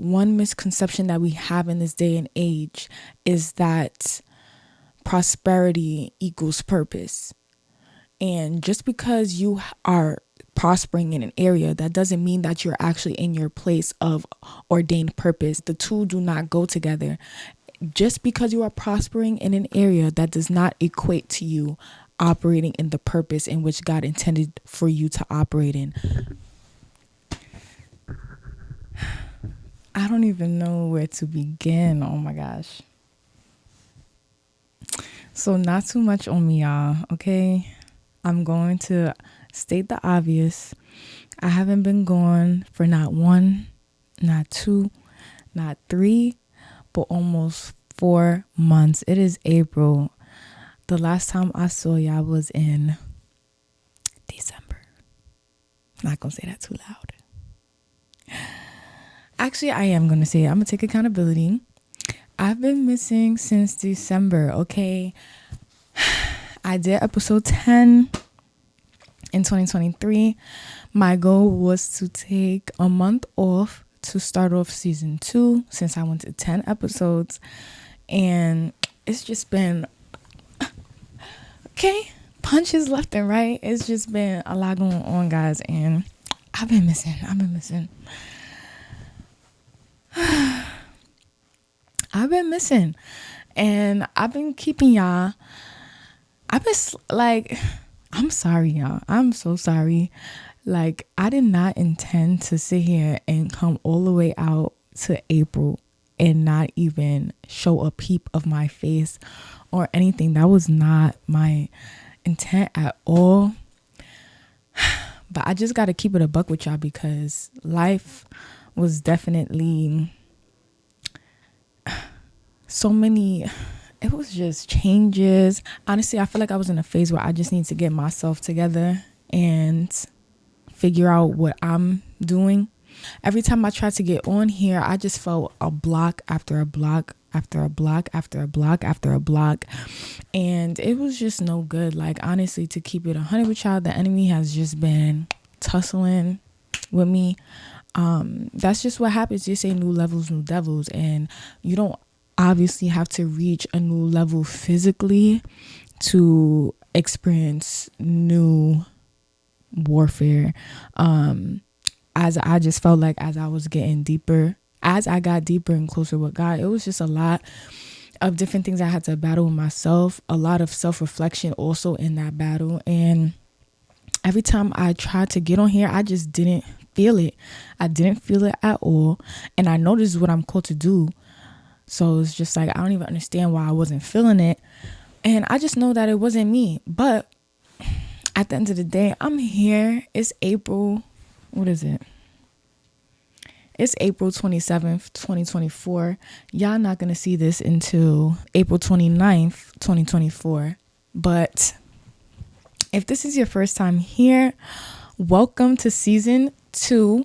one misconception that we have in this day and age is that prosperity equals purpose. And just because you are prospering in an area, that doesn't mean that you're actually in your place of ordained purpose. The two do not go together. Just because you are prospering in an area, that does not equate to you operating in the purpose in which God intended for you to operate in. I don't even know where to begin. Oh my gosh. So not too much on me, y'all, okay? I'm going to state the obvious. I haven't been gone for not 1, not 2, not 3, but almost 4 months. It is April. The last time I saw y'all was in December. Not gonna say that too loud. Actually, I am gonna say it. I'm gonna take accountability. I've been missing since December, okay? I did episode 10 in 2023. My goal was to take a month off to start off season 2 since I went to 10 episodes. And it's just been, okay, punches left and right. It's just been a lot going on, guys. And I've been missing. And I've been keeping y'all. I'm sorry, y'all. I'm so sorry. Like, I did not intend to sit here and come all the way out to April and not even show a peep of my face or anything. That was not my intent at all. But I just got to keep it a buck with y'all because life was definitely it was just changes. Honestly, I feel like I was in a phase where I just need to get myself together and figure out what I'm doing. Every time I tried to get on here, I just felt a block after a block after a block after a block after a block. And it was just no good. Like, honestly, to keep it 100 with y'all, the enemy has just been tussling with me. That's just what happens. You say new levels, new devils, and you don't obviously have to reach a new level physically to experience new warfare. As I just felt like as I was getting deeper, as I got deeper and closer with God, it was just a lot of different things I had to battle with myself, a lot of self-reflection also in that battle. And every time I tried to get on here, I just didn't feel it. I didn't feel it at all. And I know this is what I'm called to do. So it's just like, I don't even understand why I wasn't feeling it. And I just know that it wasn't me. But at the end of the day, I'm here. It's April. What is it? It's April 27th, 2024. Y'all not going to see this until April 29th, 2024. But if this is your first time here, welcome to season 2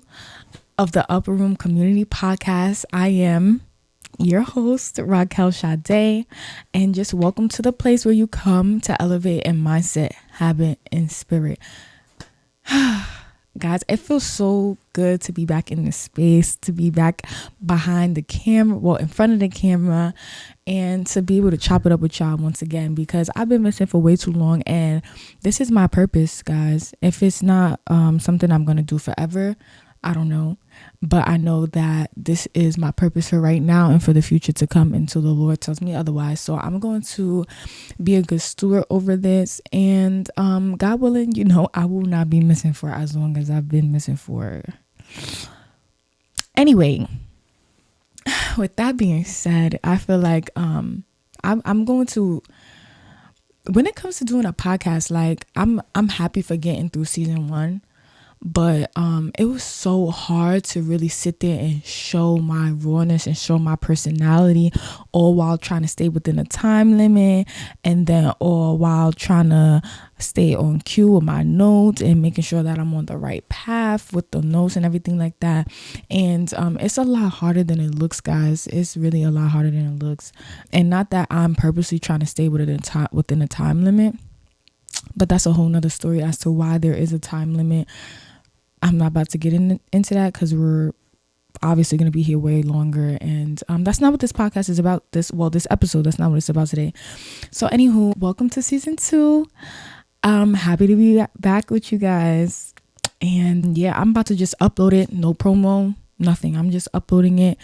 of the Upper Room Community Podcast. I am your host, Raquel Sade, and just welcome to the place where you come to elevate in mindset, habit, and spirit. Guys, it feels so good to be back in this space, to be back behind the camera, well, in front of the camera, and to be able to chop it up with y'all once again, because I've been missing for way too long, and this is my purpose, guys. If it's not something I'm going to do forever, I don't know, but I know that this is my purpose for right now and for the future to come until the Lord tells me otherwise. So I'm going to be a good steward over this, and God willing, I will not be missing for as long as I've been missing for. Anyway, with that being said, I feel like I'm going to, when it comes to doing a podcast, like I'm happy for getting through season 1. But it was so hard to really sit there and show my rawness and show my personality, all while trying to stay within a time limit, and then all while trying to stay on cue with my notes and making sure that I'm on the right path with the notes and everything like that. And it's a lot harder than it looks, guys. It's really a lot harder than it looks. And not that I'm purposely trying to stay within a time limit, but that's a whole nother story as to why there is a time limit. I'm not about to get into that because we're obviously going to be here way longer. And that's not what this podcast is about. This episode, that's not what it's about today. So anywho, welcome to season 2. I'm happy to be back with you guys. And yeah, I'm about to just upload it. No promo, nothing. I'm just uploading it.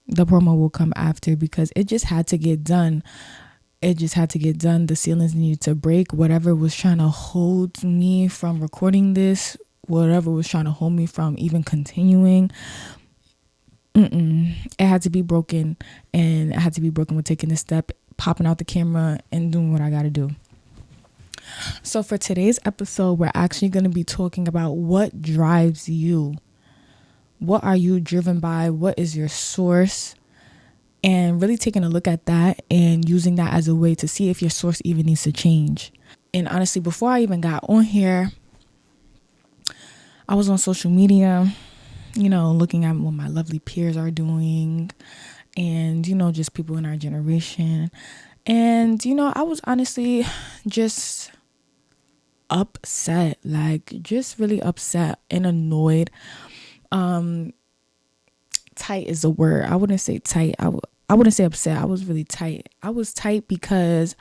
The promo will come after because it just had to get done. The ceilings needed to break. Whatever was trying to hold me from recording this, whatever was trying to hold me from even continuing, it had to be broken. And it had to be broken with taking this step, popping out the camera and doing what I got to do. So for today's episode, we're actually going to be talking about what drives you. What are you driven by? What is your source? And really taking a look at that and using that as a way to see if your source even needs to change. And honestly, before I even got on here, I was on social media, looking at what my lovely peers are doing and, just people in our generation. And, I was honestly just upset, just really upset and annoyed. Tight is a word. I wouldn't say tight. I wouldn't say upset. I was really tight. I was tight because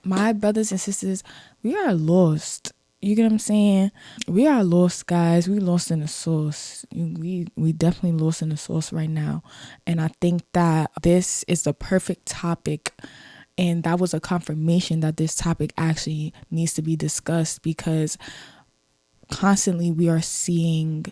my brothers and sisters, we are lost. You get what I'm saying? We are lost, guys. We lost in the sauce. We definitely lost in the sauce right now. And I think that this is the perfect topic. And that was a confirmation that this topic actually needs to be discussed, because constantly we are seeing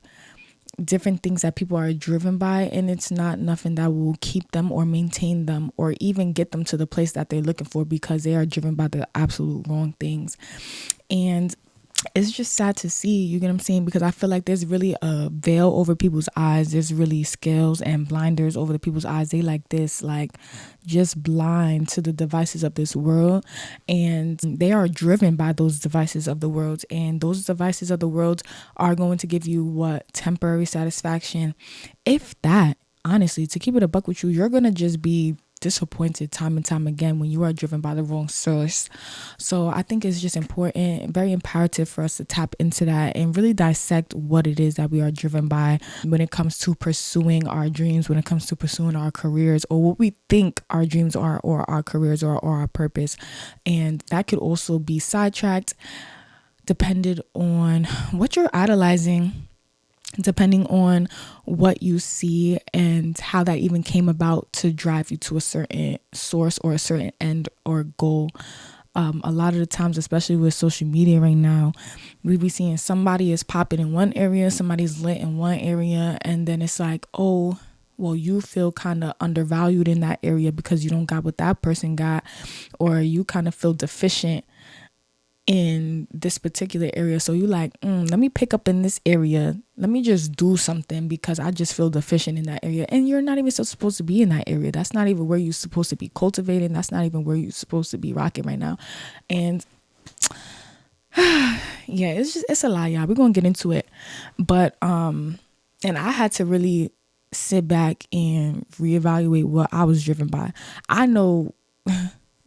different things that people are driven by, and it's not nothing that will keep them or maintain them or even get them to the place that they're looking for, because they are driven by the absolute wrong things. And it's just sad to see, you get what I'm saying? Because I feel like there's really a veil over people's eyes. There's really scales and blinders over the people's eyes. They just blind to the devices of this world, and they are driven by those devices of the world. And those devices of the world are going to give you temporary satisfaction. If that, honestly, to keep it a buck with you, you're going to just be disappointed time and time again when you are driven by the wrong source. So I think it's just important, very imperative for us to tap into that and really dissect what it is that we are driven by when it comes to pursuing our dreams, when it comes to pursuing our careers, or what we think our dreams are, or our careers are, or our purpose. And that could also be sidetracked, depended on what you're idolizing, depending on what you see and how that even came about to drive you to a certain source or a certain end or goal. A lot of the times, especially with social media right now, we be seeing somebody is popping in one area, somebody's lit in one area, and then it's like, oh, well, you feel kind of undervalued in that area because you don't got what that person got, or you kind of feel deficient in this particular area. So you let me pick up in this area. Let me just do something because I just feel deficient in that area. And you're not even supposed to be in that area. That's not even where you're supposed to be cultivating. That's not even where you're supposed to be rocking right now. And yeah, it's a lot, y'all. We're going to get into it. But, and I had to really sit back and reevaluate what I was driven by. I know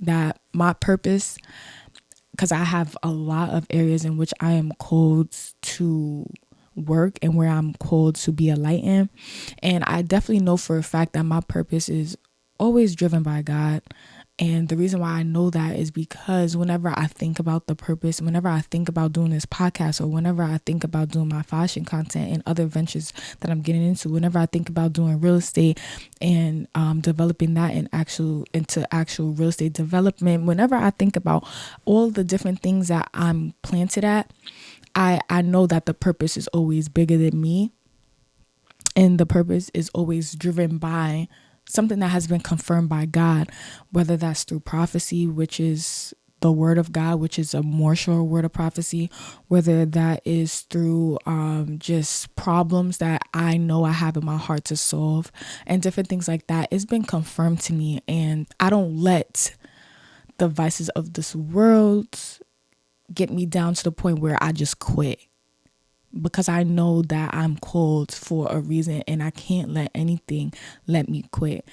that my purpose, because I have a lot of areas in which I am called to work and where I'm called to be a light in. And I definitely know for a fact that my purpose is always driven by God. And the reason why I know that is because whenever I think about the purpose, whenever I think about doing this podcast, or whenever I think about doing my fashion content and other ventures that I'm getting into, whenever I think about doing real estate and developing that into actual real estate development, whenever I think about all the different things that I'm planted at, I know that the purpose is always bigger than me. And the purpose is always driven by something that has been confirmed by God, whether that's through prophecy, which is the word of God, which is a more sure word of prophecy, whether that is through just problems that I know I have in my heart to solve, and different things like that. It's been confirmed to me, and I don't let the vices of this world get me down to the point where I just quit. Because I know that I'm called for a reason, and I can't let anything let me quit.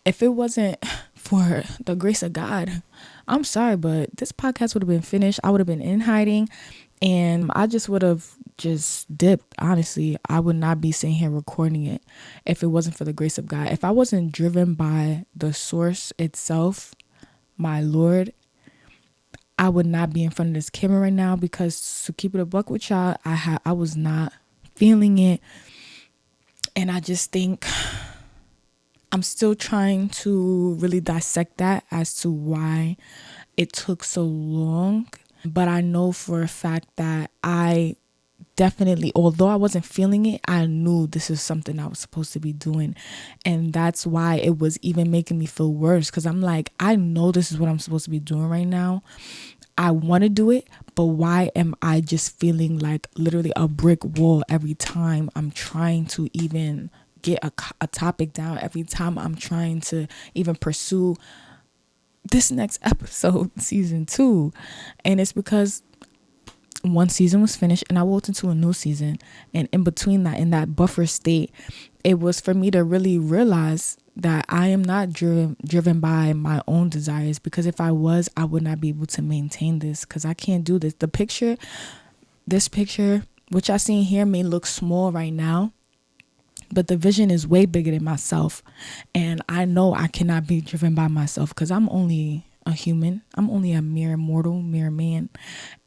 If it wasn't for the grace of God, I'm sorry, but this podcast would have been finished. I would have been in hiding, and I just would have just dipped. Honestly, I would not be sitting here recording it if it wasn't for the grace of God. If I wasn't driven by the source itself, my Lord, I would not be in front of this camera right now, because to keep it a buck with y'all, I was not feeling it. And I just think I'm still trying to really dissect that as to why it took so long. But I know for a fact that I definitely, although I wasn't feeling it, I knew this is something I was supposed to be doing. And that's why it was even making me feel worse, because I'm like, I know this is what I'm supposed to be doing right now. I want to do it, but why am I just feeling like literally a brick wall every time I'm trying to even get a topic down, every time I'm trying to even pursue this next episode, season 2? And it's because one season was finished and I walked into a new season, and in between that, in that buffer state, it was for me to really realize that I am not driven by my own desires, because if I was, I would not be able to maintain this, because I can't do this. This picture, which I see here, may look small right now, but the vision is way bigger than myself. And I know I cannot be driven by myself, because I'm only a human. I'm only a mere mortal, mere man.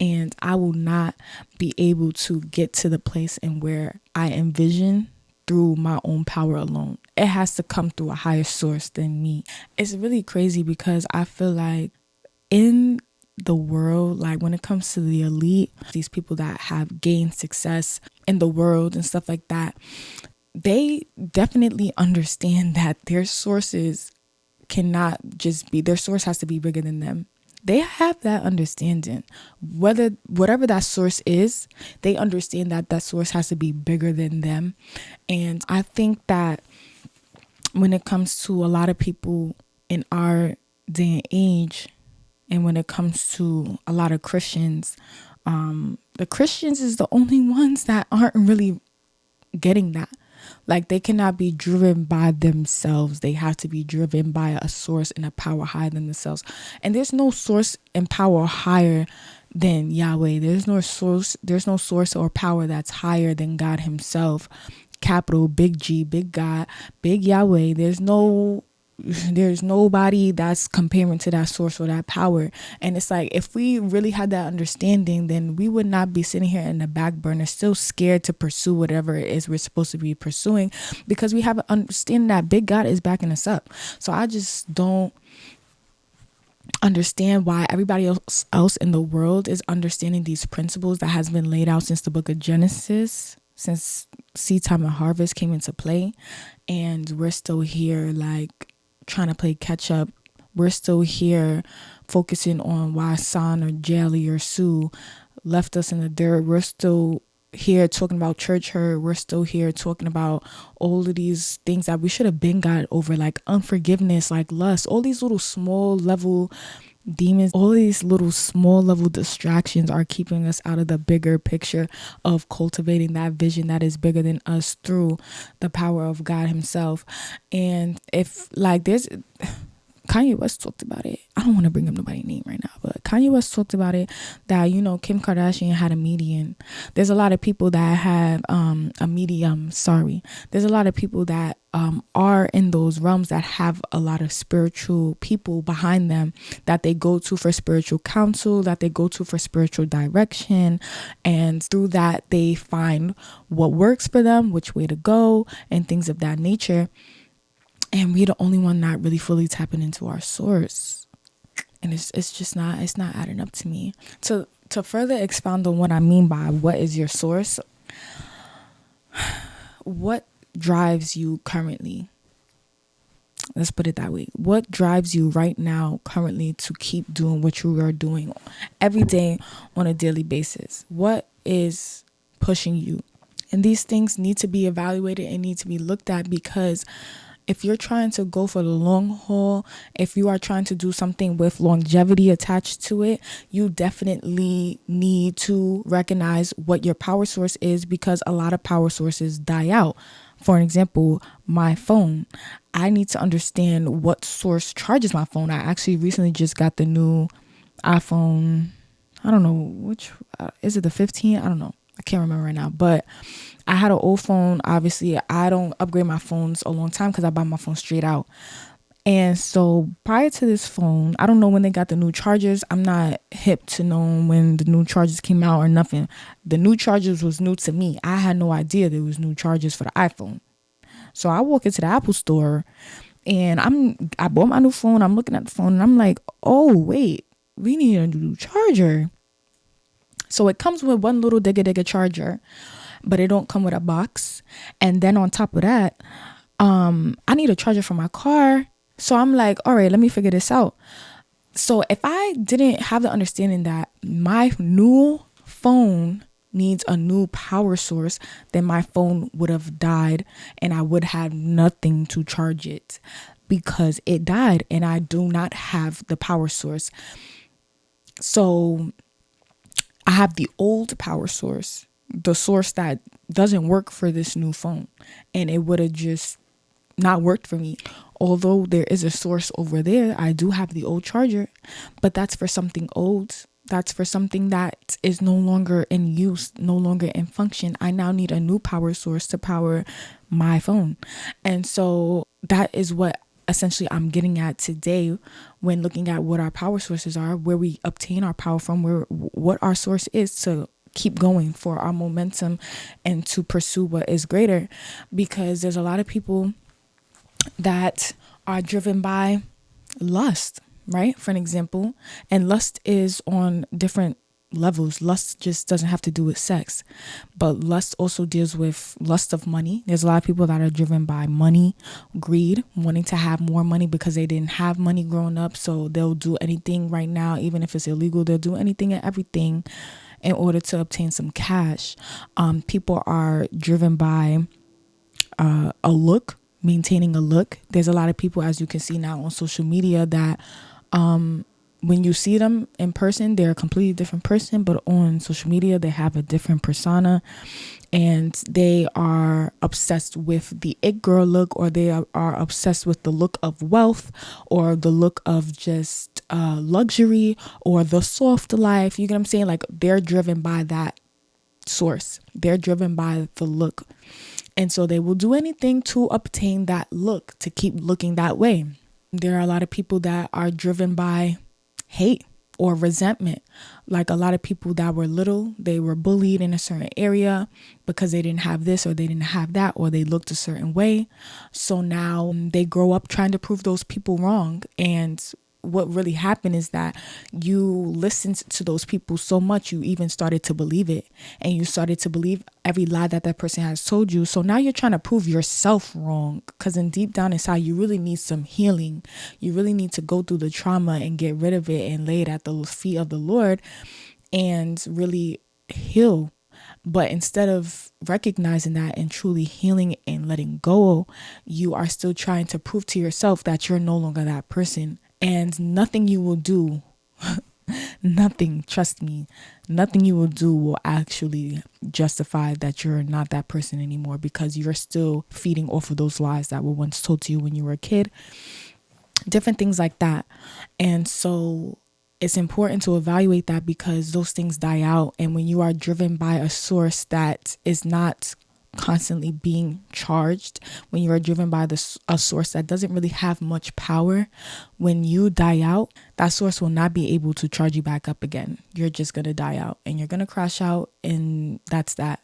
And I will not be able to get to the place in where I envision through my own power alone. It has to come through a higher source than me. It's really crazy, because I feel like in the world, like when it comes to the elite, these people that have gained success in the world and stuff like that, they definitely understand that their sources cannot just be, their source has to be bigger than them. They have that understanding. Whatever that source is, they understand that that source has to be bigger than them. And I think that when it comes to a lot of people in our day and age, and when it comes to a lot of Christians, the Christians is the only ones that aren't really getting that. Like, they cannot be driven by themselves. They have to be driven by a source and a power higher than themselves. And there's no source and power higher than Yahweh. There's no source or power that's higher than God himself. Capital big G, big God, big Yahweh. There's nobody that's comparing to that source or that power. And it's like, if we really had that understanding, then we would not be sitting here in the back burner, still scared to pursue whatever it is we're supposed to be pursuing, because we have an understanding that big God is backing us up. So I just don't understand why everybody else in the world is understanding these principles that has been laid out since the book of Genesis, since seed time and harvest came into play, and we're still here like trying to play catch up. We're still here focusing on why San or Jelly or Sue left us in the dirt. We're still here talking about church hurt. We're still here talking about all of these things that we should have been got over, like unforgiveness, like lust, all these little small level demons, all these little small level distractions are keeping us out of the bigger picture of cultivating that vision that is bigger than us through the power of God himself. And if like there's Kanye West talked about it. I don't want to bring up nobody's name right now, but Kanye West talked about it, that, you know, Kim Kardashian had a medium. There's a lot of people that have a medium. There's a lot of people that are in those realms that have a lot of spiritual people behind them that they go to for spiritual counsel, that they go to for spiritual direction. And through that, they find what works for them, which way to go, and things of that nature. And we're the only one not really fully tapping into our source. And it's just not, it's not adding up to me. To further expound on what I mean by what is your source, what drives you currently? Let's put it that way. What drives you right now currently to keep doing what you are doing every day on a daily basis? What is pushing you? And these things need to be evaluated and need to be looked at, because if you're trying to go for the long haul, if you are trying to do something with longevity attached to it, you definitely need to recognize what your power source is, because a lot of power sources die out. For an example, my phone. I need to understand what source charges my phone. I actually recently just got the new iPhone. I don't know which, is it the 15? I don't know. I can't remember right now, but I had an old phone. Obviously, I don't upgrade my phones a long time because I buy my phone straight out. And so prior to this phone, I don't know when they got the new chargers. I'm not hip to know when the new chargers came out or nothing. The new chargers was new to me. I had no idea there was new chargers for the iPhone. So I walk into the Apple store and I bought my new phone. I'm looking at the phone and I'm like, oh wait, we need a new charger. So it comes with one little digga charger, but it don't come with a box. And then on top of that, I need a charger for my car. So I'm like, all right, let me figure this out. So if I didn't have the understanding that my new phone needs a new power source, then my phone would have died and I would have nothing to charge it because it died and I do not have the power source. So I have the old power source, the source that doesn't work for this new phone, and it would have just not worked for me. Although there is a source over there, I do have the old charger, but that's for something old. That's for something that is no longer in use, no longer in function. I now need a new power source to power my phone. And so that is what essentially I'm getting at today when looking at what our power sources are, where we obtain our power from, what our source is to keep going for our momentum and to pursue what is greater. Because there's a lot of people that are driven by lust, right? For an example, and lust is on different levels. Lust just doesn't have to do with sex, but lust also deals with lust of money. There's a lot of people that are driven by money, greed, wanting to have more money because they didn't have money growing up. So they'll do anything right now, even if it's illegal, they'll do anything and everything in order to obtain some cash. People are driven by a look, maintaining a look. There's a lot of people, as you can see now on social media, that when you see them in person, they're a completely different person, but on social media, they have a different persona and they are obsessed with the it girl look, or they are obsessed with the look of wealth, or the look of just luxury, or the soft life. You get what I'm saying? Like, they're driven by that source. They're driven by the look. And so they will do anything to obtain that look, to keep looking that way. There are a lot of people that are driven by hate or resentment. Like a lot of people that were little, they were bullied in a certain area because they didn't have this or they didn't have that, or they looked a certain way. So now they grow up trying to prove those people wrong. And what really happened is that you listened to those people so much, you even started to believe it, and you started to believe every lie that that person has told you. So now you're trying to prove yourself wrong, because in deep down inside, you really need some healing. You really need to go through the trauma and get rid of it and lay it at the feet of the Lord and really heal. But instead of recognizing that and truly healing and letting go, you are still trying to prove to yourself that you're no longer that person. And nothing you will do, nothing, trust me, nothing you will do will actually justify that you're not that person anymore, because you're still feeding off of those lies that were once told to you when you were a kid, different things like that. And so it's important to evaluate that, because those things die out. And when you are driven by a source that is not constantly being charged, when you are driven by a source that doesn't really have much power, when you die out, that source will not be able to charge you back up again. You're just going to die out and you're going to crash out, and that's that.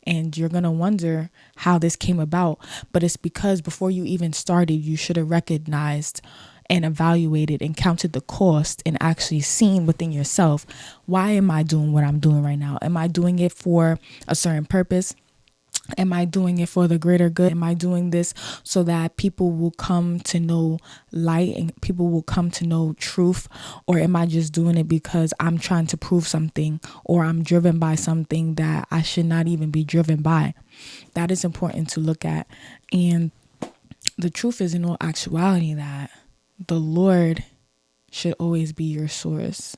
And you're going to wonder how this came about. But it's because before you even started, you should have recognized and evaluated and counted the cost and actually seen within yourself, why am I doing what I'm doing right now? Am I doing it for a certain purpose? Am I doing it for the greater good? Am I doing this so that people will come to know light and people will come to know truth? Or am I just doing it because I'm trying to prove something, or I'm driven by something that I should not even be driven by? That is important to look at. And the truth is, in all actuality, that the Lord should always be your source.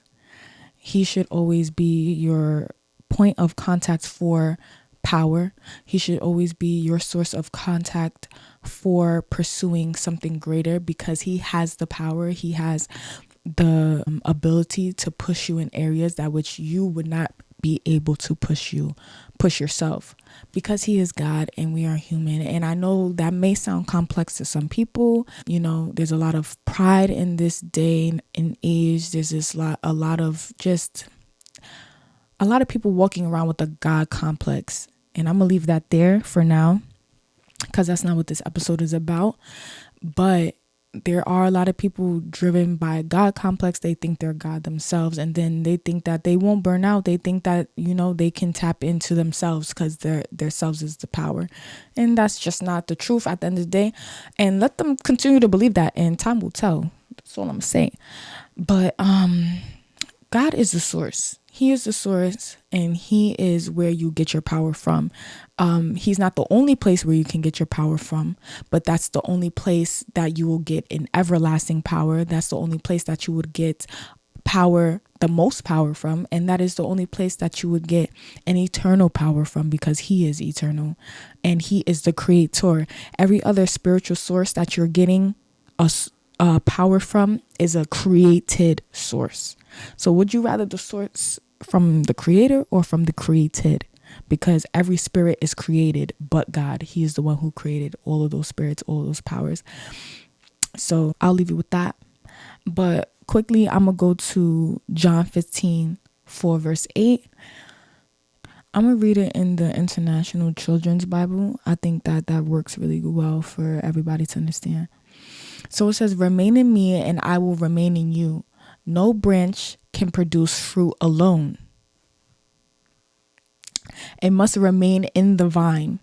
He should always be your point of contact for power. He should always be your source of contact for pursuing something greater, because he has the power. He has the ability to push you in areas that which you would not be able to push yourself, because he is God and we are human. And I know that may sound complex to some people. There's a lot of pride in this day and age. There's a lot of people walking around with a God complex. And I'm gonna leave that there for now, because that's not what this episode is about. But there are a lot of people driven by a God complex. They think they're God themselves, and then they think that they won't burn out. They think that, they can tap into themselves because their selves is the power. And that's just not the truth at the end of the day. And let them continue to believe that, and time will tell. That's all I'm saying. But God is the source. He is the source, and he is where you get your power from. He's not the only place where you can get your power from, but that's the only place that you will get an everlasting power. That's the only place that you would get power, the most power from. And that is the only place that you would get an eternal power from, because he is eternal and he is the creator. Every other spiritual source that you're getting power from is a created source. So would you rather the source from the creator or from the created? Because every spirit is created but God. He is the one who created all of those spirits, all of those powers. So I'll leave you with that. But quickly, I'm going to go to John 15, 4 verse 8. I'm going to read it in the International Children's Bible. I think that works really well for everybody to understand. So it says, "Remain in me and I will remain in you. No branch can produce fruit alone. It must remain in the vine.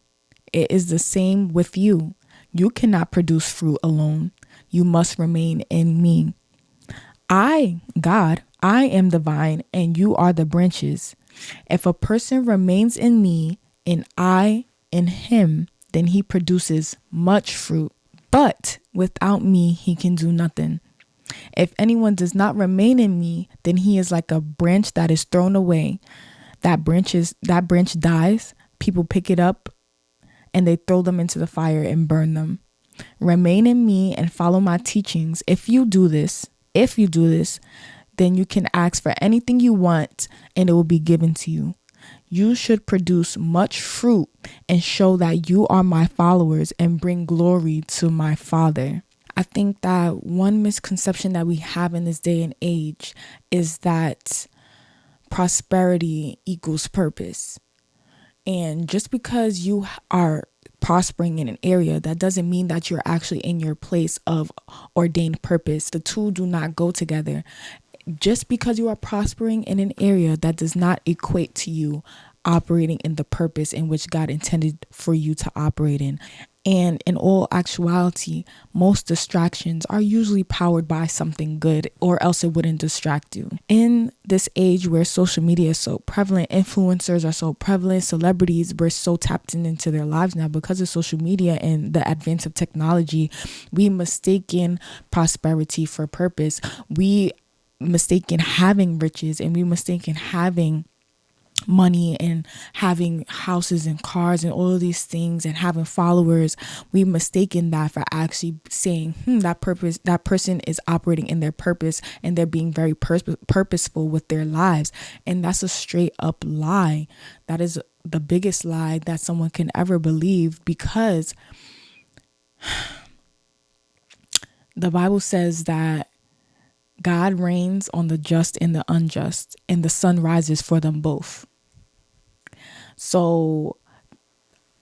It is the same with you. You cannot produce fruit alone. You must remain in me. I, God, I am the vine and you are the branches. If a person remains in me and I in him, then he produces much fruit. But without me, he can do nothing. If anyone does not remain in me, then he is like a branch that is thrown away. That branch dies. People pick it up and they throw them into the fire and burn them. Remain in me and follow my teachings. If you do this, then you can ask for anything you want and it will be given to you. You should produce much fruit and show that you are my followers and bring glory to my Father." I think that one misconception that we have in this day and age is that prosperity equals purpose. And just because you are prospering in an area, that doesn't mean that you're actually in your place of ordained purpose. The two do not go together. Just because you are prospering in an area, that does not equate to you operating in the purpose in which God intended for you to operate in. And in all actuality, most distractions are usually powered by something good, or else it wouldn't distract you. In this age where social media is so prevalent, influencers are so prevalent, celebrities, we're so tapped into their lives now because of social media and the advance of technology. We mistaken prosperity for purpose. We mistaken having riches, and we mistaken having money and having houses and cars and all of these things and having followers. We mistaken that for actually saying that person is operating in their purpose and they're being very purposeful with their lives. And that's a straight up lie. That is the biggest lie that someone can ever believe, because the Bible says that God reigns on the just and the unjust, and the sun rises for them both. So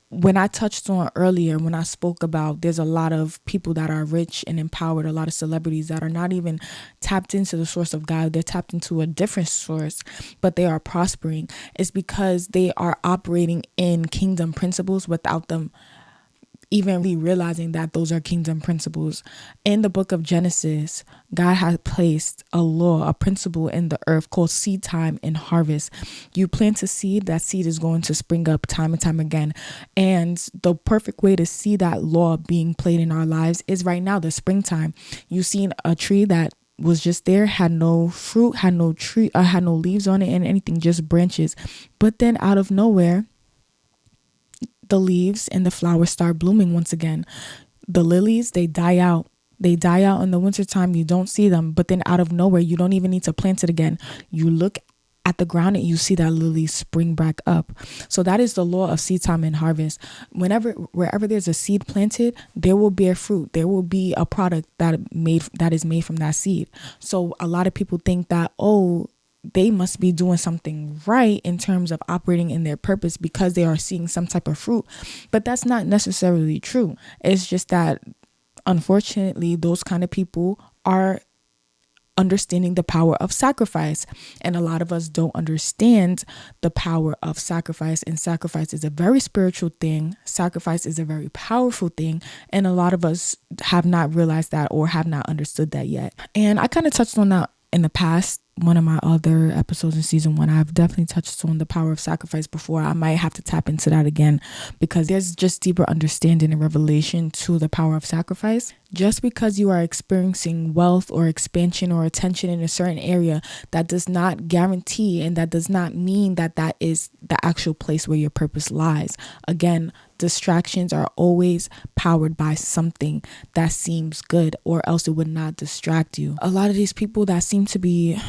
when I touched on earlier, when I spoke about there's a lot of people that are rich and empowered, a lot of celebrities that are not even tapped into the source of God, they're tapped into a different source, but they are prospering, it's because they are operating in kingdom principles without them even really realizing that those are kingdom principles. In the book of Genesis, God has placed a law, a principle in the earth called seed time and harvest. You plant a seed, that seed is going to spring up time and time again. And the perfect way to see that law being played in our lives is right now, the springtime. You've seen a tree that was just there, had no fruit, had no leaves on it and anything, just branches. But then out of nowhere, the leaves and the flowers start blooming once again. The lilies, they die out. They die out in the wintertime. You don't see them. But then out of nowhere, you don't even need to plant it again. You look at the ground and you see that lily spring back up. So that is the law of seed time and harvest. Wherever there's a seed planted, there will bear fruit. There will be a product that is made from that seed. So a lot of people think that, oh, they must be doing something right in terms of operating in their purpose because they are seeing some type of fruit. But that's not necessarily true. It's just that, unfortunately, those kind of people are understanding the power of sacrifice. And a lot of us don't understand the power of sacrifice. And sacrifice is a very spiritual thing. Sacrifice is a very powerful thing. And a lot of us have not realized that or have not understood that yet. And I kind of touched on that in the past. One of my other episodes in season 1, I've definitely touched on the power of sacrifice before. I might have to tap into that again because there's just deeper understanding and revelation to the power of sacrifice. Just because you are experiencing wealth or expansion or attention in a certain area, that does not guarantee and that does not mean that that is the actual place where your purpose lies. Again, distractions are always powered by something that seems good, or else it would not distract you. A lot of these people that seem to be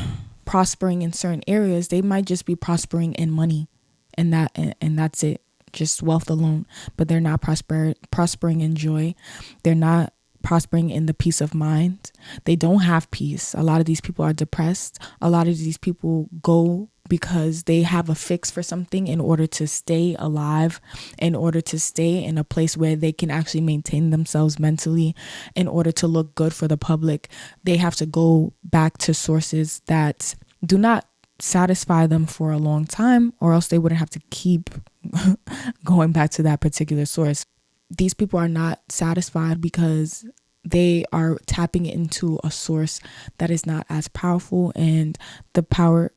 prospering in certain areas, they might just be prospering in money and that's it, just wealth alone, but they're not prospering in joy. They're not prospering in the peace of mind. They don't have peace. A lot of these people are depressed. A lot of these people go because they have a fix for something in order to stay alive, in order to stay in a place where they can actually maintain themselves mentally, in order to look good for the public. They have to go back to sources that do not satisfy them for a long time, or else they wouldn't have to keep going back to that particular source. These people are not satisfied because they are tapping into a source that is not as powerful, and the power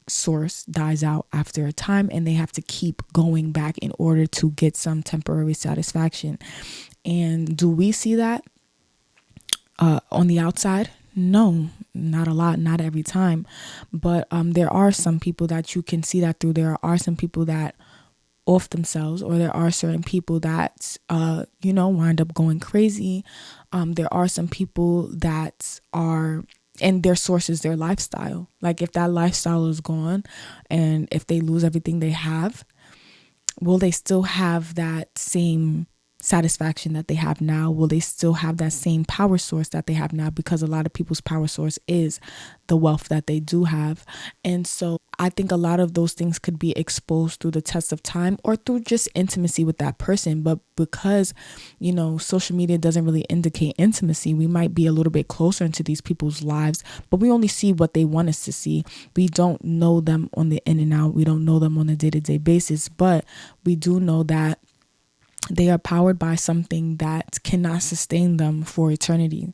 source dies out after a time, and they have to keep going back in order to get some temporary satisfaction. And do we see that on the outside? No, not a lot, not every time. But there are some people that you can see that through. There are some people that off themselves, or there are certain people that wind up going crazy. There are some people that are, and their source is their lifestyle. Like if that lifestyle is gone and if they lose everything they have, will they still have that same satisfaction that they have now? Will they still have that same power source that they have now? Because a lot of people's power source is the wealth that they do have. And so I think a lot of those things could be exposed through the test of time or through just intimacy with that person. But because, social media doesn't really indicate intimacy, we might be a little bit closer into these people's lives, but we only see what they want us to see. We don't know them on the in and out. We don't know them on a day-to-day basis, but we do know that they are powered by something that cannot sustain them for eternity.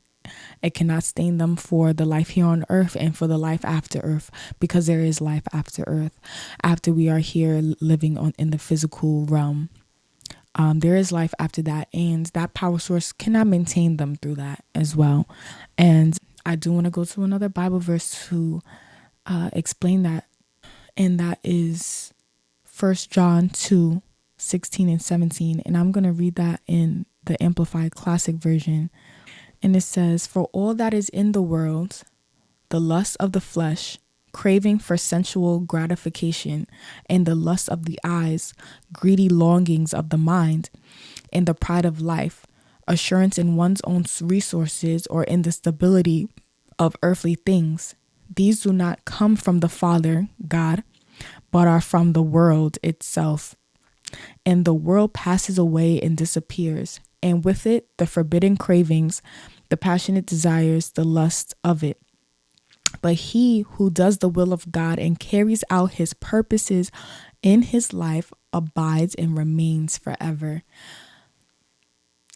It cannot sustain them for the life here on earth and for the life after earth, because there is life after earth. After we are here living in the physical realm, there is life after that, and that power source cannot maintain them through that as well. And I do want to go to another Bible verse to explain that, and that is 1 John 2:16 and 17, and I'm going to read that in the Amplified Classic Version. And it says, "For all that is in the world, the lust of the flesh, craving for sensual gratification, and the lust of the eyes, greedy longings of the mind, and the pride of life, assurance in one's own resources or in the stability of earthly things, these do not come from the Father, God, but are from the world itself. And the world passes away and disappears, and with it the forbidden cravings, the passionate desires, the lust of it. But he who does the will of God and carries out his purposes in his life abides and remains forever."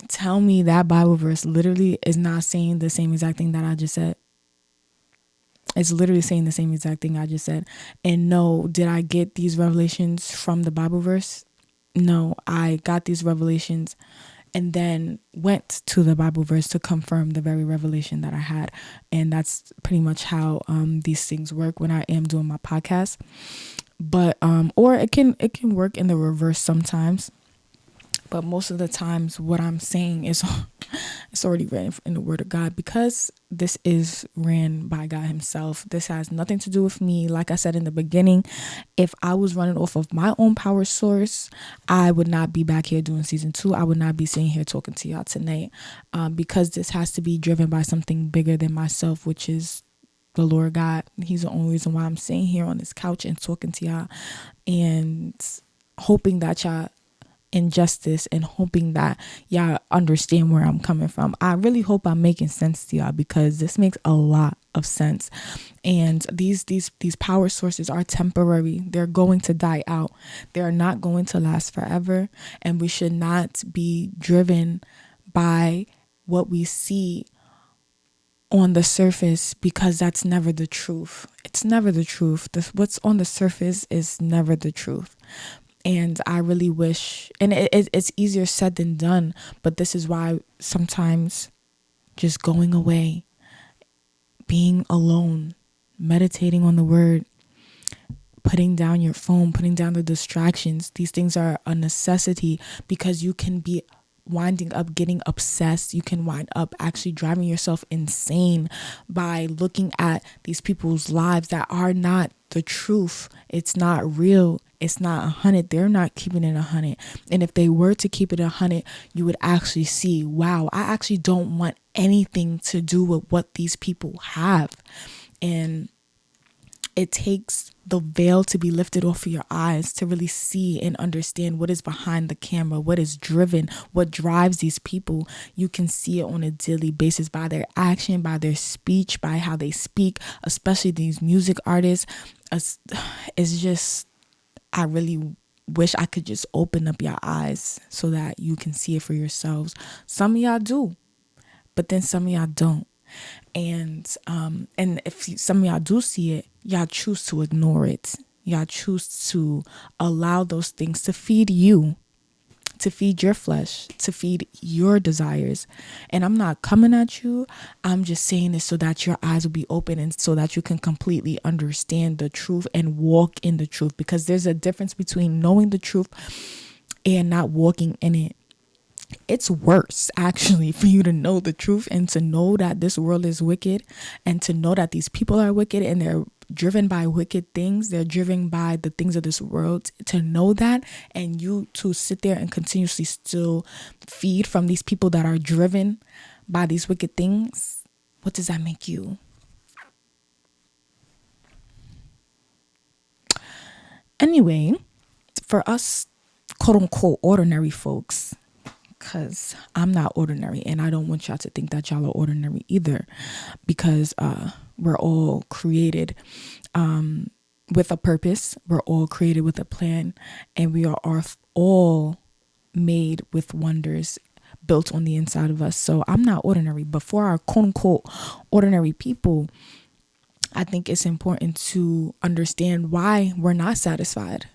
Tell me that Bible verse literally is not saying the same exact thing that I just said. It's literally saying the same exact thing I just said. And no, did I get these revelations from the Bible verse? No, I got these revelations and then went to the Bible verse to confirm the very revelation that I had. And that's pretty much how these things work when I am doing my podcast. But or it can work in the reverse sometimes. But most of the times what I'm saying is it's already written in the word of God, because this is ran by God himself. This has nothing to do with me. Like I said in the beginning, if I was running off of my own power source, I would not be back here doing season 2. I would not be sitting here talking to y'all tonight, because this has to be driven by something bigger than myself, which is the Lord God. He's the only reason why I'm sitting here on this couch and talking to y'all, and hoping that y'all injustice, and hoping that y'all understand where I'm coming from. I really hope I'm making sense to y'all, because this makes a lot of sense. And these power sources are temporary. They're going to die out. They're not going to last forever, and we should not be driven by what we see on the surface, because that's never the truth. It's never the truth. What's on the surface is never the truth. And I really wish, and it's easier said than done, but this is why sometimes just going away, being alone, meditating on the word, putting down your phone, putting down the distractions, these things are a necessity, because you can be winding up getting obsessed. You can wind up actually driving yourself insane by looking at these people's lives that are not the truth. It's not real. It's not 100. They're not keeping it 100. And if they were to keep it 100, you would actually see, wow, I actually don't want anything to do with what these people have. And it takes the veil to be lifted off of your eyes to really see and understand what is behind the camera, what is driven, what drives these people. You can see it on a daily basis by their action, by their speech, by how they speak, especially these music artists. It's just, I really wish I could just open up your eyes so that you can see it for yourselves. Some of y'all do, but then some of y'all don't. And if some of y'all do see it, y'all choose to ignore it. Y'all choose to allow those things to feed you, to feed your flesh, to feed your desires. And I'm not coming at you. I'm just saying this so that your eyes will be open, and so that you can completely understand the truth and walk in the truth, because there's a difference between knowing the truth and not walking in it. It's worse, actually, for you to know the truth and to know that this world is wicked, and to know that these people are wicked and they're driven by wicked things. They're driven by the things of this world. To know that, and you to sit there and continuously still feed from these people that are driven by these wicked things, what does that make you? Anyway, for us, quote unquote, ordinary folks, because I'm not ordinary, and I don't want y'all to think that y'all are ordinary either, because we're all created with a purpose. We're all created with a plan, and we are all made with wonders built on the inside of us. So I'm not ordinary, but for our quote unquote ordinary people, I think it's important to understand why we're not satisfied.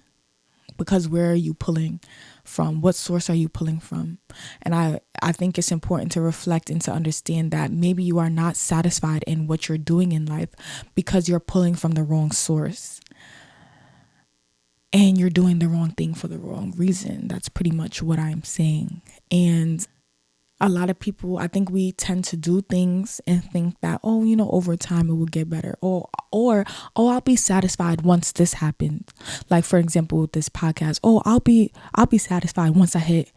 Because where are you pulling from? What source are you pulling from? And I think it's important to reflect and to understand that maybe you are not satisfied in what you're doing in life because you're pulling from the wrong source. And you're doing the wrong thing for the wrong reason. That's pretty much what I'm saying. And a lot of people, I think we tend to do things and think that, oh, over time it will get better. Or, I'll be satisfied once this happens. Like, for example, with this podcast, I'll be satisfied once I hit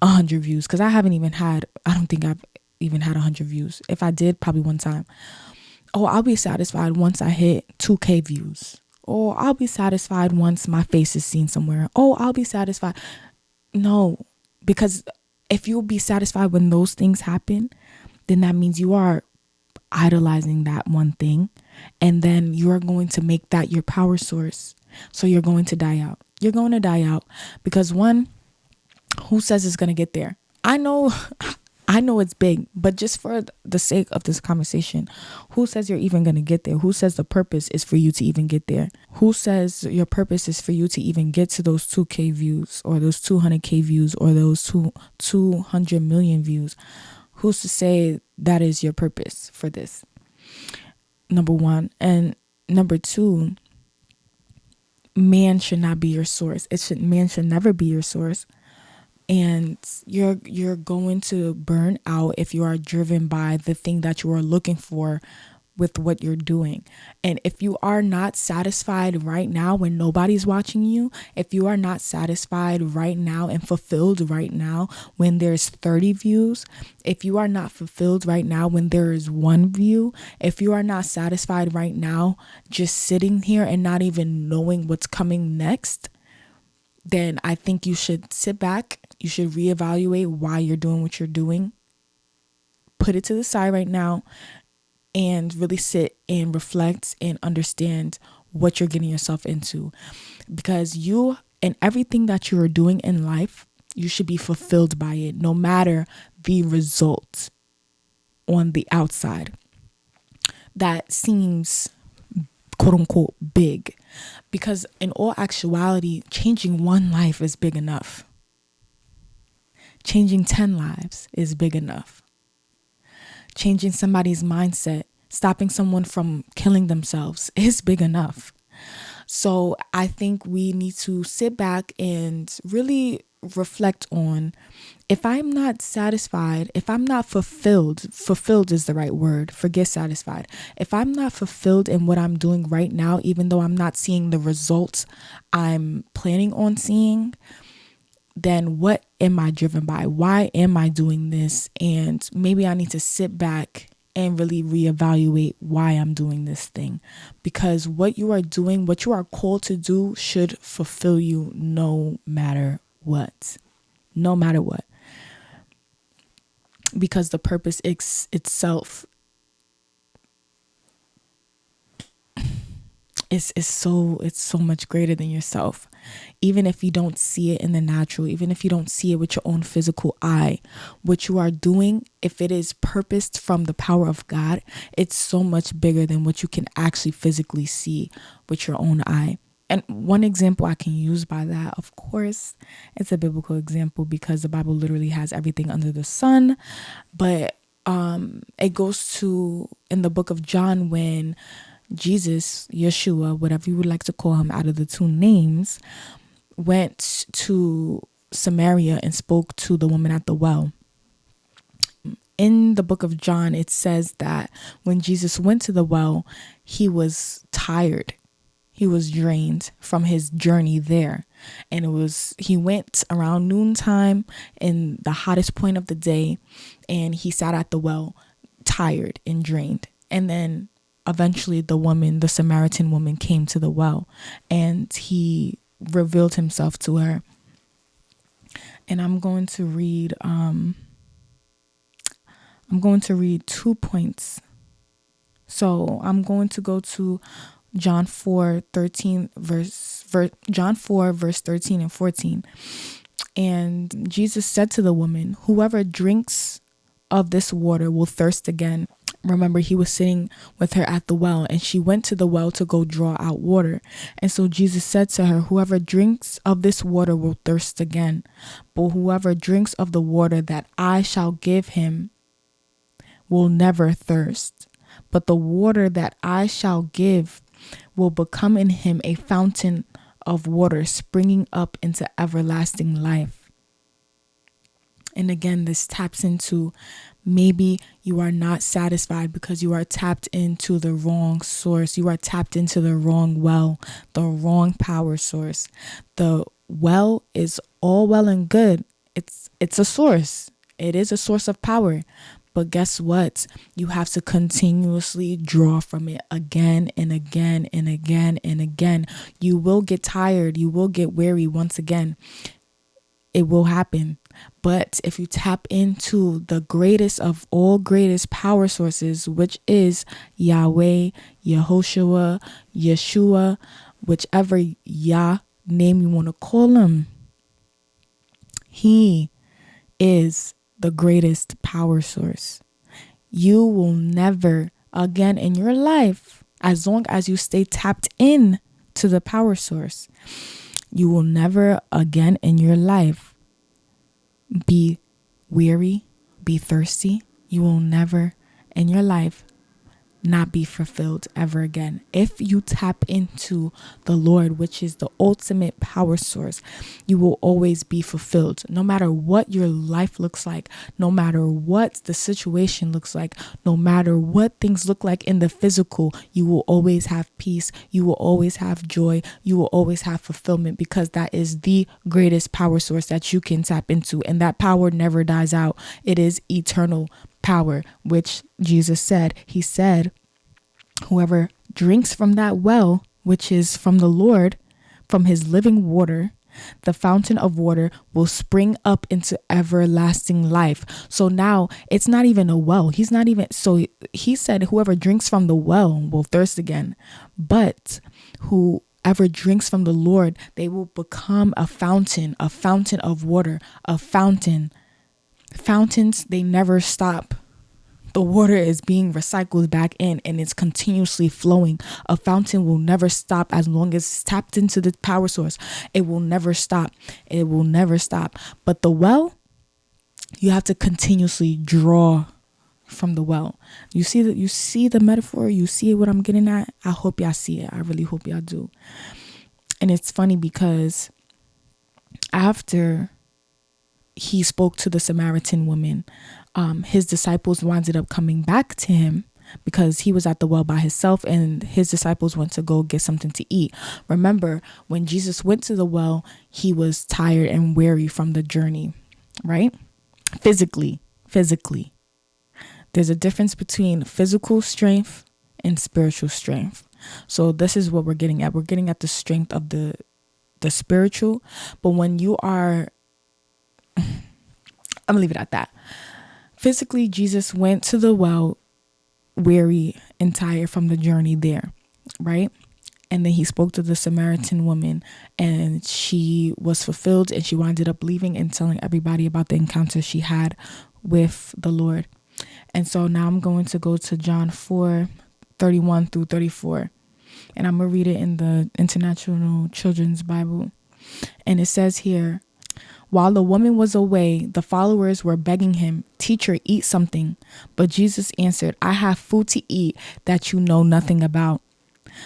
100 views. Because I don't think I've even had 100 views. If I did, probably one time. I'll be satisfied once I hit 2K views. Or I'll be satisfied once my face is seen somewhere. I'll be satisfied. No, because if you'll be satisfied when those things happen, then that means you are idolizing that one thing, and then you're going to make that your power source. So you're going to die out. You're going to die out because, one, who says it's going to get there? I know it's big, but just for the sake of this conversation, who says you're even going to get there? Who says the purpose is for you to even get there? Who says your purpose is for you to even get to those 2K views or those 200K views or those 200 million views? Who's to say that is your purpose for this? Number one. And number two, man should not be your source. Man should never be your source. and you're going to burn out if you are driven by the thing that you are looking for with what you're doing. And if you are not satisfied right now when nobody's watching you, if you are not satisfied right now and fulfilled right now when there's 30 views, if you are not fulfilled right now when there is one view, if you are not satisfied right now just sitting here and not even knowing what's coming next, then I think you should sit back. You should reevaluate why you're doing what you're doing. Put it to the side right now and really sit and reflect and understand what you're getting yourself into. Because you and everything that you are doing in life, you should be fulfilled by it, no matter the result on the outside. That seems quote unquote big, because in all actuality, changing one life is big enough. Changing 10 lives is big enough. Changing somebody's mindset, stopping someone from killing themselves is big enough. So I think we need to sit back and really reflect on, if I'm not satisfied, if I'm not fulfilled is the right word, forget satisfied. If I'm not fulfilled in what I'm doing right now, even though I'm not seeing the results I'm planning on seeing, then what am I driven by? Why am I doing this? And maybe I need to sit back and really reevaluate why I'm doing this thing. Because what you are doing, what you are called to do, should fulfill you no matter what. No matter what. Because the purpose itself it's so much greater than yourself. Even if you don't see it in the natural, even if you don't see it with your own physical eye, what you are doing, if it is purposed from the power of God, it's so much bigger than what you can actually physically see with your own eye. And one example I can use by that, of course, it's a biblical example, because the Bible literally has everything under the sun. But it goes to in the book of John, when Jesus, Yeshua, whatever you would like to call him out of the two names, went to Samaria and spoke to the woman at the well. In the book of John, it says that when Jesus went to the well, he was tired. He was drained from his journey there. And he went around noontime in the hottest point of the day, and he sat at the well, tired and drained. And then eventually the Samaritan woman came to the well, and he revealed himself to her. And I'm going to read 2 points. So I'm going to go to John 4 verse 13 and 14. And Jesus said to the woman, "Whoever drinks of this water will thirst again." Remember, he was sitting with her at the well, and she went to the well to go draw out water. And so Jesus said to her, "Whoever drinks of this water will thirst again. But whoever drinks of the water that I shall give him will never thirst. But the water that I shall give will become in him a fountain of water springing up into everlasting life." And again, this taps into, maybe you are not satisfied because you are tapped into the wrong source. You are tapped into the wrong well, the wrong power source. The well is all well and good. It's a source. It is a source of power. But guess what? You have to continuously draw from it again and again and again and again. You will get tired. You will get weary once again. It will happen. But if you tap into the greatest of all greatest power sources, which is Yahweh, Yehoshua, Yeshua, whichever Yah name you want to call him, he is the greatest power source. You will never again in your life, as long as you stay tapped in to the power source, you will never again in your life be weary, be thirsty. You will never in your life not be fulfilled ever again. If you tap into the Lord, which is the ultimate power source, you will always be fulfilled. No matter what your life looks like, no matter what the situation looks like, no matter what things look like in the physical, you will always have peace. You will always have joy. You will always have fulfillment, because that is the greatest power source that you can tap into. And that power never dies out. It is eternal power, which Jesus said. He said, whoever drinks from that well, which is from the Lord, from his living water, the fountain of water will spring up into everlasting life. So now it's not even a well. So he said, whoever drinks from the well will thirst again. But whoever drinks from the Lord, they will become a fountain of water, a fountain. Fountains, they never stop. The water is being recycled back in, and it's continuously flowing. A fountain will never stop as long as it's tapped into the power source. It will never stop. It will never stop. But the well, you have to continuously draw from the well. You see the metaphor? You see what I'm getting at? I hope y'all see it. I really hope y'all do. And it's funny because after he spoke to the Samaritan woman, his disciples winded up coming back to him because he was at the well by himself, and his disciples went to go get something to eat. Remember, when Jesus went to the well, he was tired and weary from the journey, right? Physically. There's a difference between physical strength and spiritual strength. So this is what we're getting at. We're getting at the strength of the spiritual. But when you are, I'm gonna leave it at that. Physically, Jesus went to the well weary and tired from the journey there, right? And then he spoke to the Samaritan woman, and she was fulfilled, and she winded up leaving and telling everybody about the encounter she had with the Lord. And so now I'm going to go to John 4:31 through 34. And I'm going to read it in the International Children's Bible. And it says here, while the woman was away, the followers were begging him, "Teacher, eat something." But Jesus answered, "I have food to eat that you know nothing about."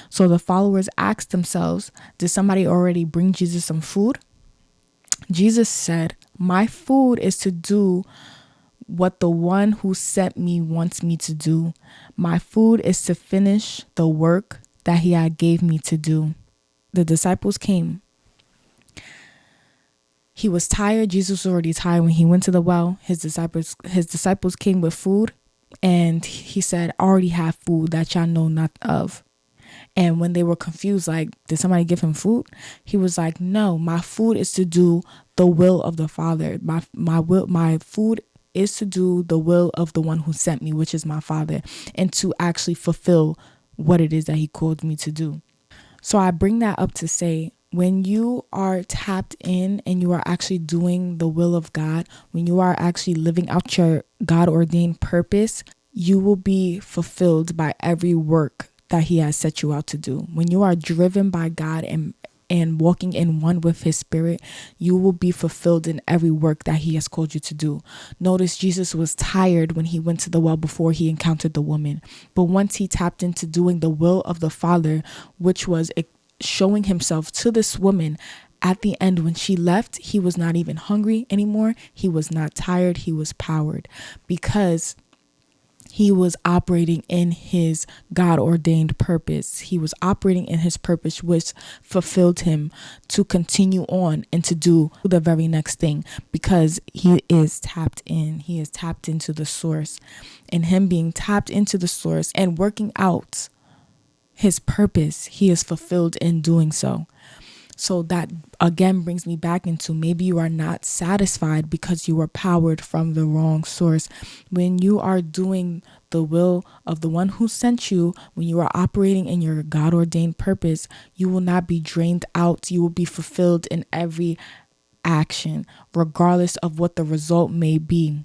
So the followers asked themselves, did somebody already bring Jesus some food? Jesus said, "My food is to do what the one who sent me wants me to do. My food is to finish the work that he had gave me to do." The disciples came. He was tired. Jesus was already tired when he went to the well. His disciples came with food, and he said, "I already have food that y'all know not of." And when they were confused, like, did somebody give him food? He was like, "No, my food is to do the will of the Father. My food is to do the will of the one who sent me, which is my Father, and to actually fulfill what it is that he called me to do." So I bring that up to say, when you are tapped in and you are actually doing the will of God, when you are actually living out your God-ordained purpose, you will be fulfilled by every work that he has set you out to do. When you are driven by God and walking in one with his spirit, you will be fulfilled in every work that he has called you to do. Notice Jesus was tired when he went to the well before he encountered the woman. But once he tapped into doing the will of the Father, which was showing himself to this woman, at the end when she left, he was not even hungry anymore. He was not tired. He was powered, because he was operating in his God-ordained purpose. He was operating in his purpose, which fulfilled him to continue on and to do the very next thing, because he is tapped in. He is tapped into the source. And him being tapped into the source and working out his purpose, he is fulfilled in doing so. So that again brings me back into, maybe you are not satisfied because you are powered from the wrong source. When you are doing the will of the one who sent you, when you are operating in your God-ordained purpose, you will not be drained out. You will be fulfilled in every action, regardless of what the result may be.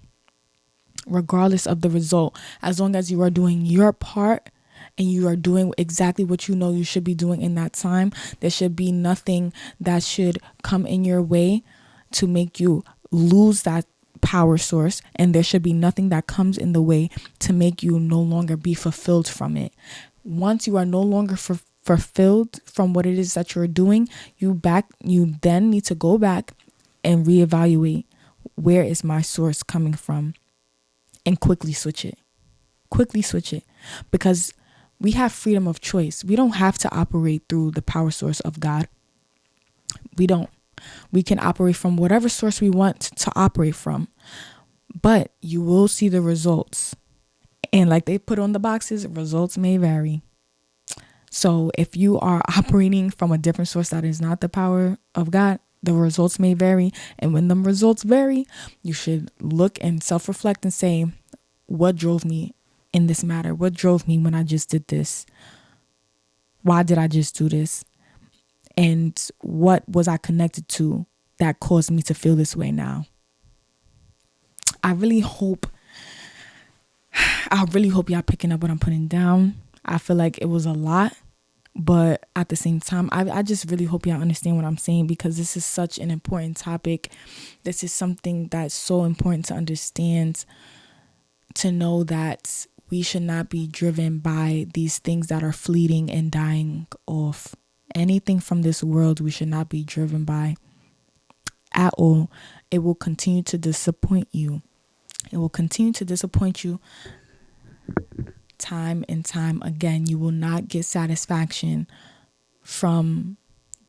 Regardless of the result, as long as you are doing your part and you are doing exactly what you know you should be doing in that time, there should be nothing that should come in your way to make you lose that power source, and there should be nothing that comes in the way to make you no longer be fulfilled from it. Once you are no longer fulfilled from what it is that you're doing, you then need to go back and reevaluate, where is my source coming from, and quickly switch it. Because we have freedom of choice. We don't have to operate through the power source of God. We don't. We can operate from whatever source we want to operate from, but you will see the results. And like they put on the boxes, results may vary. So if you are operating from a different source that is not the power of God, the results may vary. And when the results vary, you should look and self-reflect and say, what drove me in this matter? What drove me when I just did this? Why did I just do this? And what was I connected to that caused me to feel this way now? I really hope y'all picking up what I'm putting down. I feel like it was a lot, but at the same time, I just really hope y'all understand what I'm saying, because this is such an important topic. This is something that's so important to understand, to know that we should not be driven by these things that are fleeting and dying off. Anything from this world we should not be driven by at all. It will continue to disappoint you. It will continue to disappoint you time and time again. You will not get satisfaction from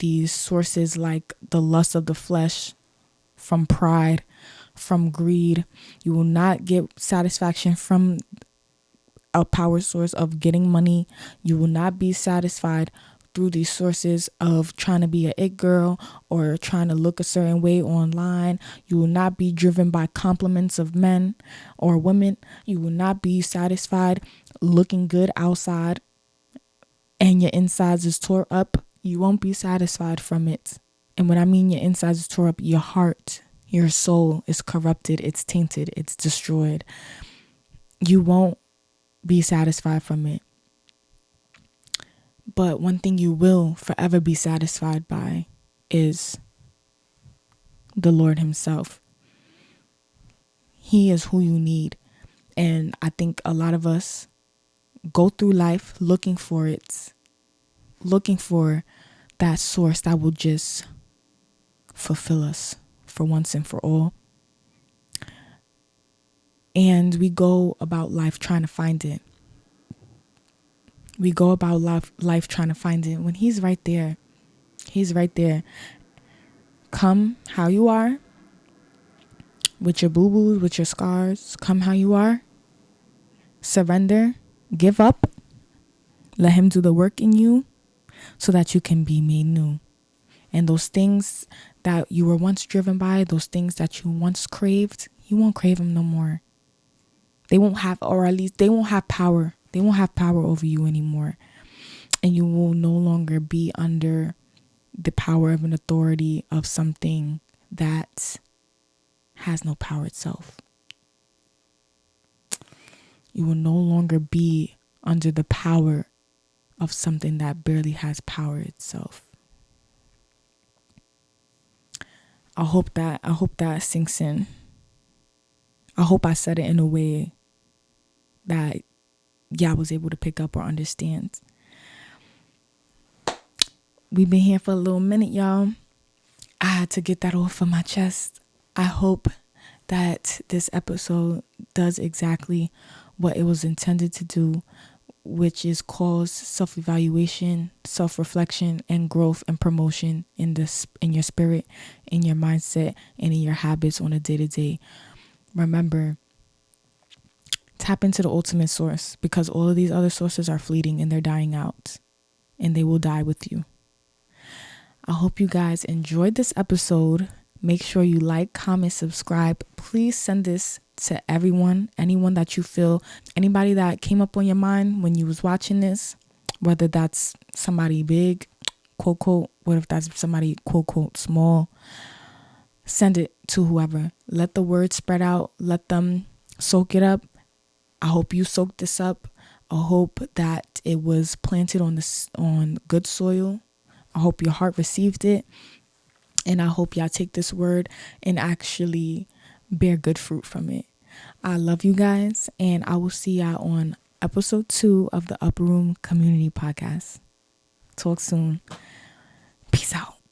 these sources like the lust of the flesh, from pride, from greed. You will not get satisfaction from a power source of getting money. You will not be satisfied through these sources of trying to be a it girl or trying to look a certain way online. You will not be driven by compliments of men or women. You will not be satisfied looking good outside and your insides is tore up. You won't be satisfied from it. And when I mean your insides is tore up, your heart, your soul is corrupted, it's tainted, it's destroyed. You won't be satisfied from it. But one thing you will forever be satisfied by is the Lord himself. He is who you need. And I think a lot of us go through life looking for that source that will just fulfill us for once and for all. And we go about life trying to find it. We go about life trying to find it when he's right there. He's right there. Come how you are, with your boo-boos, with your scars. Come how you are. Surrender. Give up. Let him do the work in you so that you can be made new. And those things that you were once driven by, those things that you once craved, you won't crave them no more. They won't have, or at least they won't have power. They won't have power over you anymore. And you will no longer be under the power of an authority of something that has no power itself. You will no longer be under the power of something that barely has power itself. I hope that sinks in. I hope I said it in a way that y'all was able to pick up or understand. We've been here for a little minute, y'all. I had to get that off of my chest. I hope that this episode does exactly what it was intended to do, which is cause self-evaluation, self-reflection, and growth and promotion in your spirit, in your mindset, and in your habits on a day-to-day. Remember, tap into the ultimate source, because all of these other sources are fleeting and they're dying out, and they will die with you. I hope you guys enjoyed this episode. Make sure you like, comment, subscribe. Please send this to anyone that you feel, anybody that came up on your mind when you was watching this, whether that's somebody big, quote, quote, what if that's somebody, quote, quote, small. Send it to whoever. Let the word spread out. Let them soak it up. I hope you soaked this up. I hope that it was planted on good soil. I hope your heart received it. And I hope y'all take this word and actually bear good fruit from it. I love you guys, and I will see y'all on episode 2 of the Upper Room Community Podcast. Talk soon. Peace out.